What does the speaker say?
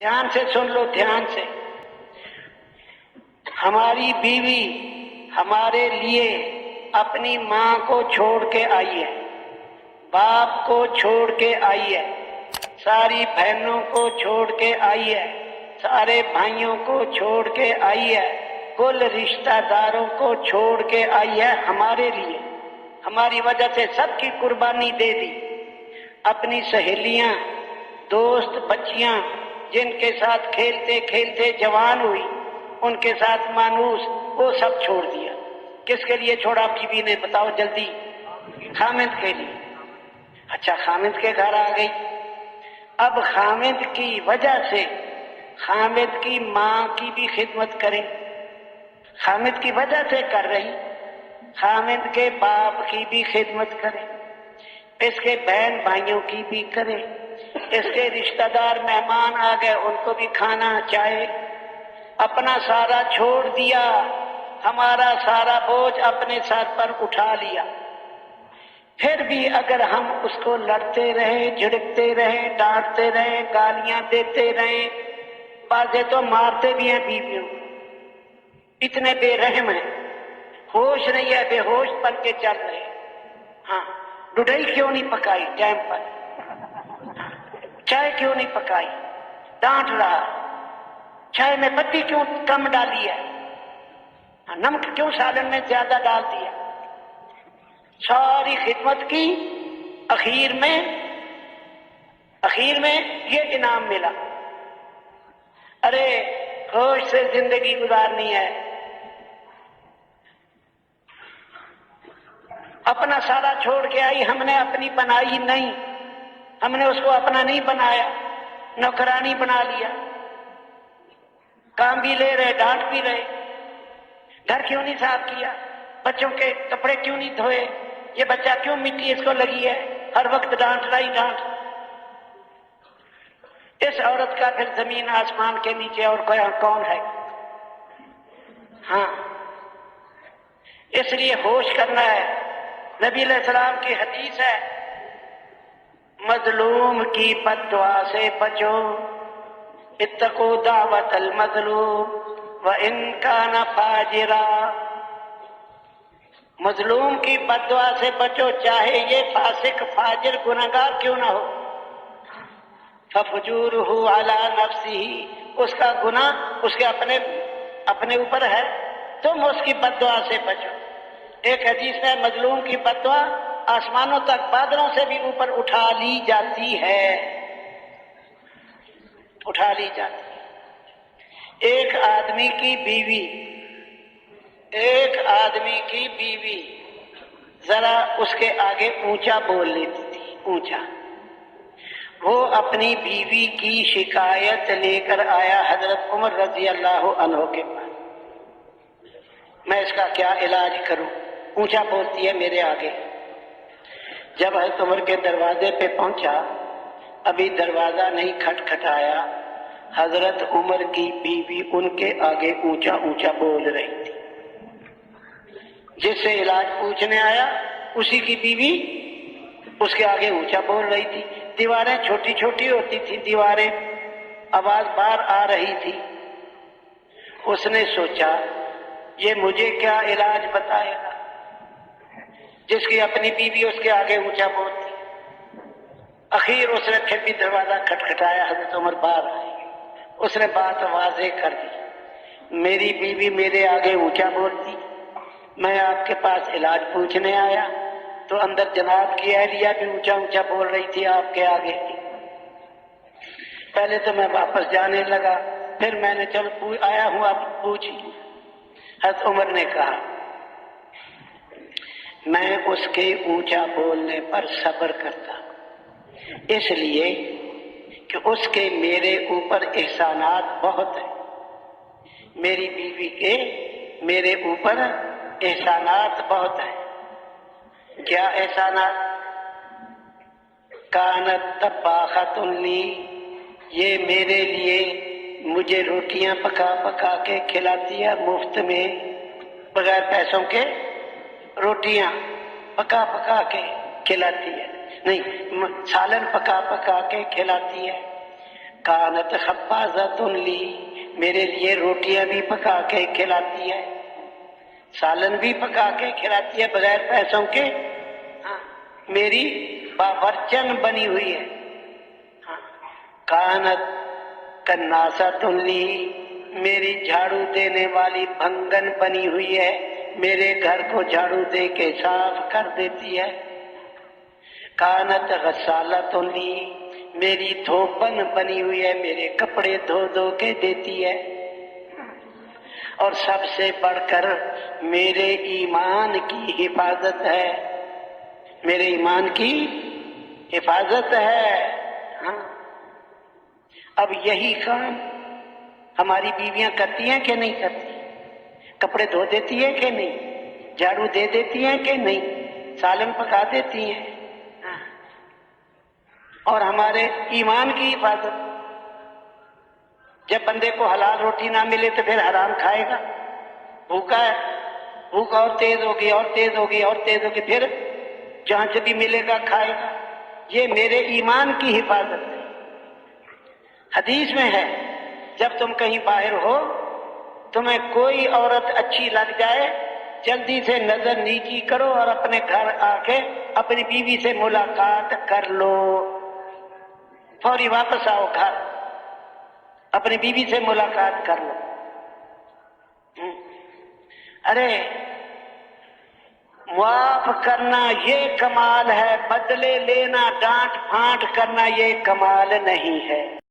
دھیان سے سن لو، دھیان سے۔ ہماری بیوی ہمارے لیے اپنی ماں کو چھوڑ کے آئی ہے، باپ کو چھوڑ کے آئی ہے، ساری بہنوں کو چھوڑ کے آئی ہے، سارے بھائیوں کو چھوڑ کے آئی ہے، کل رشتہ داروں کو چھوڑ کے آئی ہے ہمارے لیے، ہماری وجہ سے سب کی قربانی دے دی۔ اپنی سہیلیاں، دوست، بچیاں جن کے ساتھ کھیلتے کھیلتے جوان ہوئی، ان کے ساتھ مانوس، وہ سب چھوڑ دیا۔ کس کے لیے چھوڑا بیوی نے؟ بتاؤ جلدی۔ خامد کے لیے۔ اچھا، خامد کے گھر آ گئی۔ اب خامد کی وجہ سے خامد کی ماں کی بھی خدمت کرے، خامد کی وجہ سے کر رہی، خامد کے باپ کی بھی خدمت کرے، اس کے بہن بھائیوں کی بھی کرے، اس کے رشتہ دار مہمان آ گئے ان کو بھی کھانا چاہے۔ اپنا سارا چھوڑ دیا، ہمارا سارا بوجھ اپنے ساتھ پر اٹھا لیا۔ پھر بھی اگر ہم اس کو لڑتے رہے، جھڑکتے رہے، ڈانٹتے رہے، گالیاں دیتے رہے، بعضے تو مارتے بھی ہیں بیویوں، اتنے بے رحم ہیں، ہوش نہیں ہے، بے ہوش بن کے چل رہے۔ ہاں، ڈوڈئی کیوں نہیں پکائی ٹائم پر، چائے کیوں نہیں پکائی، ڈانٹ رہا، چائے میں پتی کیوں کم ڈالی ہے، نمک کیوں سالن میں زیادہ ڈال دیا۔ ساری خدمت کی، اخیر میں یہ انعام ملا۔ ارے ہوش سے زندگی گزارنی ہے، اپنا سارا چھوڑ کے آئی، ہم نے اپنی بنائی نہیں، ہم نے اس کو اپنا نہیں بنایا، نوکرانی بنا لیا، کام بھی لے رہے، ڈانٹ بھی رہے، گھر کیوں نہیں صاف کیا، بچوں کے کپڑے کیوں نہیں دھوئے، یہ بچہ کیوں مٹی اس کو لگی ہے، ہر وقت ڈانٹ رہی ڈانٹ۔ اس عورت کا پھر زمین آسمان کے نیچے اور کون ہے؟ ہاں، اس لیے ہوش کرنا ہے۔ نبی علیہ السلام کی حدیث ہے، مظلوم کی بد دعا سے بچو، اتقوا دعوت المظلوم وان کان فاجرا۔ مظلوم کی بد دعا سے بچو، چاہے یہ فاسق، فاجر، گنہگار کیوں نہ ہو۔ ففجورہ علی نفسہ، اس کا گناہ اس کے اپنے اوپر ہے، تم اس کی بد دعا سے بچو۔ ایک حدیث میں مظلوم کی بد دعا آسمانوں تک، بادلوں سے بھی اوپر اٹھا لی جاتی ہے، اٹھا لی جاتی ہے۔ ایک آدمی کی بیوی ذرا اس کے آگے اونچا بول لیتی تھی، اونچا۔ وہ اپنی بیوی کی شکایت لے کر آیا حضرت عمر رضی اللہ عنہ کے پاس، میں اس کا کیا علاج کروں، اونچا بولتی ہے میرے آگے۔ جب حضرت عمر کے دروازے پہ پہنچا، ابھی دروازہ نہیں کھٹکھٹایا، حضرت عمر کی بیوی ان کے آگے اونچا اونچا بول رہی تھی۔ جس سے علاج پوچھنے آیا اسی کی بیوی اس کے آگے اونچا بول رہی تھی۔ دیواریں چھوٹی چھوٹی ہوتی تھی، دیواریں، آواز باہر آ رہی تھی۔ اس نے سوچا یہ مجھے کیا علاج بتائے گا، جس کی اپنی بیوی اس کے آگے اونچا بولتی۔ اخیر اس نے پھر بھی دروازہ کھٹکھٹایا، حضرت عمر باہر آئے، اس نے بات واضح کر دی، میری بیوی میرے آگے اونچا بولتی، میں آپ کے پاس علاج پوچھنے آیا تو اندر جناب کی اہلیہ بھی اونچا اونچا بول رہی تھی آپ کے آگے۔ پہلے تو میں واپس جانے لگا، پھر میں نے چل آیا ہوں اب پوچھی۔ حضرت عمر نے کہا میں اس کے اونچا بولنے پر صبر کرتا ہوں، اس لیے کہ اس کے میرے اوپر احسانات بہت ہیں، میری بیوی کے میرے اوپر احسانات بہت ہیں۔ کیا احسانات؟ کانت طباخۃ لی، یہ میرے لیے مجھے روٹیاں پکا پکا کے کھلاتی ہے، مفت میں، بغیر پیسوں کے روٹیاں پکا پکا کے کھلاتی ہے، نہیں سالن پکا پکا کے کھلاتی ہے، کانت خبازۃ لی، میرے لیے روٹیاں بھی پکا کے کھلاتی ہے، سالن بھی پکا کے کھلاتی ہے بغیر پیسوں کے، میری باورچن بنی ہوئی ہے۔ کانت کناسۃ لی، میری جھاڑو دینے والی بھنگن بنی ہوئی ہے، میرے گھر کو جھاڑو دے کے صاف کر دیتی ہے۔ کانت غسالۃ لی، میری دھوبن بنی ہوئی ہے، میرے کپڑے دھو دھو کے دیتی ہے۔ اور سب سے بڑھ کر میرے ایمان کی حفاظت ہے، میرے ایمان کی حفاظت ہے۔ ہاں، اب یہی کام ہماری بیویاں کرتی ہیں کہ نہیں کرتی؟ کپڑے دھو دیتی ہیں کہ نہیں؟ جھاڑو دے دیتی ہیں کہ نہیں؟ سالن پکا دیتی ہیں؟ اور ہمارے ایمان کی حفاظت، جب بندے کو حلال روٹی نہ ملے تو پھر حرام کھائے گا، بھوکا ہے، بھوک اور تیز ہوگی اور تیز ہوگی اور تیز ہوگی، پھر جہاں سے بھی ملے گا کھائے گا۔ یہ میرے ایمان کی حفاظت ہے۔ حدیث میں ہے جب تم کہیں باہر ہو، تمہیں کوئی عورت اچھی لگ جائے، جلدی سے نظر نیچی کرو اور اپنے گھر آ کے اپنی بیوی سے ملاقات کر لو، فوری واپس آؤ گھر، اپنی بیوی سے ملاقات کر لو۔ ارے معاف کرنا یہ کمال ہے، بدلے لینا ڈانٹ پھانٹ کرنا یہ کمال نہیں ہے۔